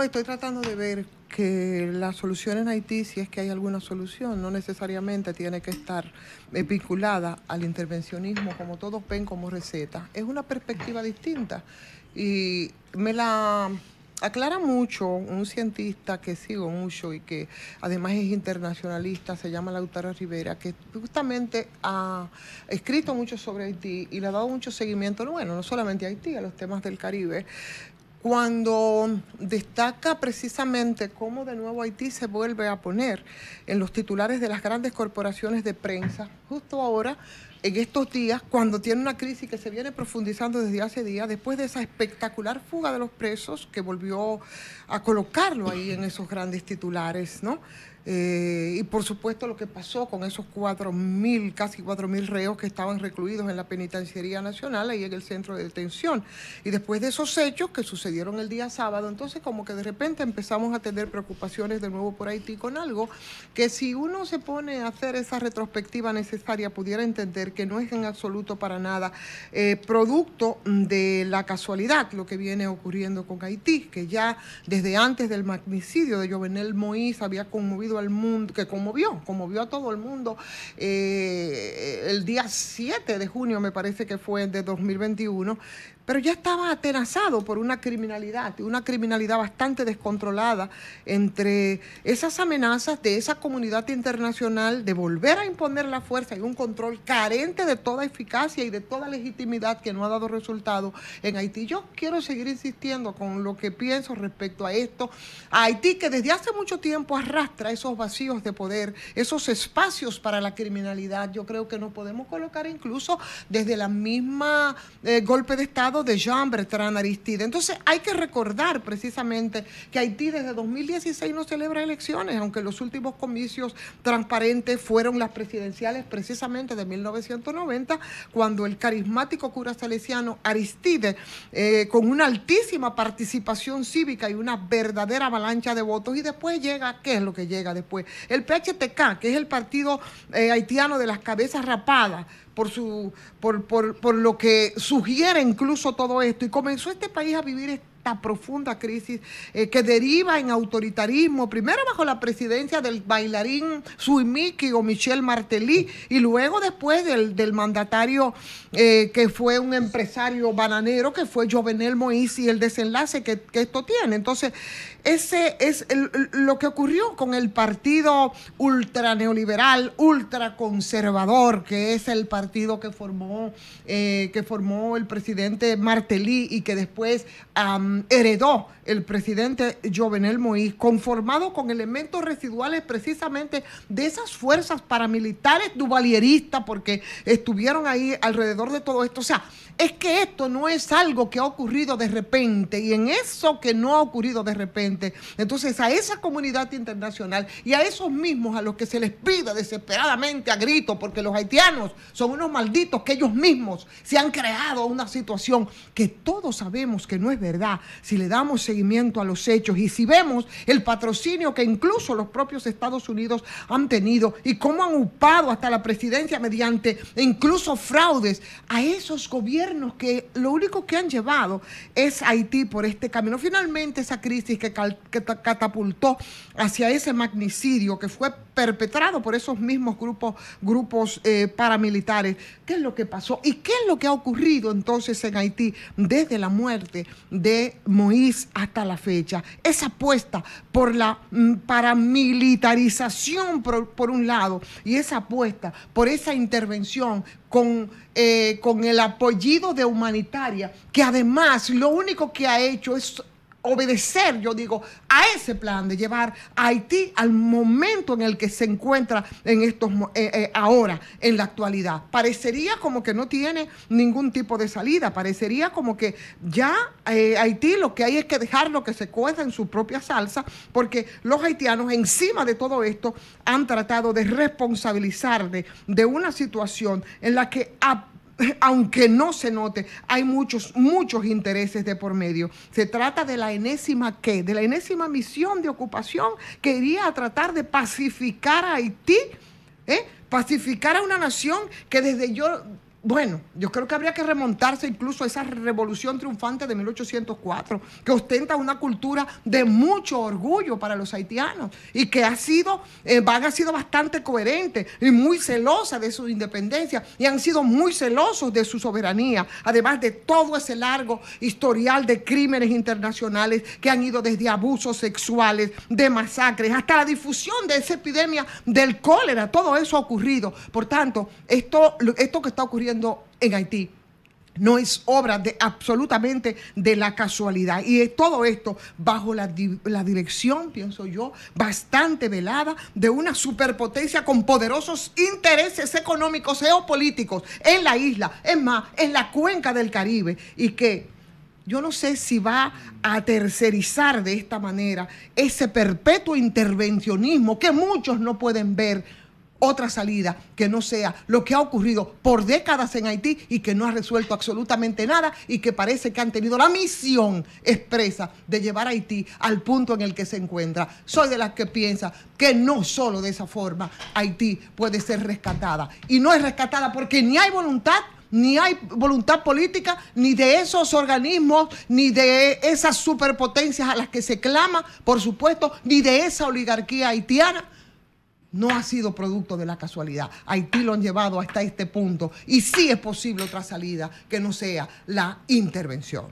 estoy tratando de ver que la solución en Haití, si es que hay alguna solución, no necesariamente tiene que estar vinculada al intervencionismo, como todos ven como receta. Es una perspectiva distinta y me la aclara mucho un cientista que sigo mucho y que además es internacionalista, se llama Lautaro Rivera, que justamente ha escrito mucho sobre Haití y le ha dado mucho seguimiento, no solamente a Haití, a los temas del Caribe, cuando destaca precisamente cómo de nuevo Haití se vuelve a poner en los titulares de las grandes corporaciones de prensa, justo ahora, en estos días, cuando tiene una crisis que se viene profundizando desde hace días, después de esa espectacular fuga de los presos que volvió a colocarlo ahí en esos grandes titulares, ¿no? Y por supuesto lo que pasó con esos 4.000, casi 4.000 reos que estaban recluidos en la Penitenciaría Nacional, ahí en el centro de detención. Y después de esos hechos que sucedieron el día sábado, entonces como que de repente empezamos a tener preocupaciones de nuevo por Haití con algo que si uno se pone a hacer esa retrospectiva necesaria, pudiera entender que no es en absoluto para nada producto de la casualidad lo que viene ocurriendo con Haití, que ya desde antes del magnicidio de Jovenel Moïse había conmovido al mundo, que conmovió a todo el mundo el día 7 de junio, me parece que fue de 2021, pero ya estaba atenazado por una criminalidad bastante descontrolada entre esas amenazas de esa comunidad internacional de volver a imponer la fuerza y un control carente de toda eficacia y de toda legitimidad que no ha dado resultado en Haití. Yo quiero seguir insistiendo con lo que pienso respecto a esto. A Haití, que desde hace mucho tiempo arrastra esos vacíos de poder, esos espacios para la criminalidad. Yo creo que nos podemos colocar incluso desde la misma golpe de Estado de Jean-Bertrand Aristide. Entonces hay que recordar precisamente que Haití desde 2016 no celebra elecciones, aunque los últimos comicios transparentes fueron las presidenciales precisamente de 1990, cuando el carismático cura salesiano Aristide, con una altísima participación cívica y una verdadera avalancha de votos, y después llega, ¿qué es lo que llega después? El PHTK, que es el partido haitiano de las cabezas rapadas, por lo que sugiere incluso todo esto, y comenzó este país a vivir esta profunda crisis que deriva en autoritarismo, primero bajo la presidencia del bailarín Suimiki o Michel Martelly, y luego después del mandatario que fue un empresario bananero, que fue Jovenel Moïse, y el desenlace que esto tiene. Entonces, ese es lo que ocurrió con el partido ultraneoliberal, ultraconservador, que es el partido que formó el presidente Martelly y que después heredó el presidente Jovenel Moïse, conformado con elementos residuales precisamente de esas fuerzas paramilitares duvalieristas, porque estuvieron ahí alrededor de todo esto. O sea, es que esto no es algo que ha ocurrido de repente, y en eso que no ha ocurrido de repente, entonces a esa comunidad internacional y a esos mismos a los que se les pide desesperadamente a grito, porque los haitianos son unos malditos que ellos mismos se han creado una situación que todos sabemos que no es verdad si le damos seguimiento a los hechos y si vemos el patrocinio que incluso los propios Estados Unidos han tenido y cómo han upado hasta la presidencia mediante incluso fraudes a esos gobiernos que lo único que han llevado es Haití por este camino. Finalmente esa crisis que catapultó hacia ese magnicidio que fue perpetrado por esos mismos grupos paramilitares. ¿Qué es lo que pasó? ¿Y qué es lo que ha ocurrido entonces en Haití desde la muerte de Moïse hasta la fecha? Esa apuesta por la paramilitarización por un lado, y esa apuesta por esa intervención con el apellido de humanitaria, que además lo único que ha hecho es obedecer, yo digo, a ese plan de llevar a Haití al momento en el que se encuentra ahora, en la actualidad. Parecería como que no tiene ningún tipo de salida, parecería como que ya Haití lo que hay es que dejarlo que se cueza en su propia salsa, porque los haitianos encima de todo esto han tratado de responsabilizar de una situación en la que aunque no se note, hay muchos intereses de por medio. Se trata de la enésima misión de ocupación que iría a tratar de pacificar a Haití, pacificar a una nación que Bueno, yo creo que habría que remontarse incluso a esa revolución triunfante de 1804, que ostenta una cultura de mucho orgullo para los haitianos y que ha sido bastante coherente y muy celosa de su independencia y han sido muy celosos de su soberanía, además de todo ese largo historial de crímenes internacionales que han ido desde abusos sexuales, de masacres, hasta la difusión de esa epidemia del cólera. Todo eso ha ocurrido. Por tanto, esto que está ocurriendo en Haití no es obra absolutamente de la casualidad, y es todo esto bajo la dirección, pienso yo, bastante velada de una superpotencia con poderosos intereses económicos, geopolíticos en la isla, es más, en la cuenca del Caribe, y que yo no sé si va a tercerizar de esta manera ese perpetuo intervencionismo que muchos no pueden ver otra salida que no sea lo que ha ocurrido por décadas en Haití y que no ha resuelto absolutamente nada, y que parece que han tenido la misión expresa de llevar a Haití al punto en el que se encuentra. Soy de las que piensa que no solo de esa forma Haití puede ser rescatada, y no es rescatada porque ni hay voluntad política, ni de esos organismos, ni de esas superpotencias a las que se clama, por supuesto, ni de esa oligarquía haitiana. No ha sido producto de la casualidad. Haití lo han llevado hasta este punto, y sí es posible otra salida que no sea la intervención.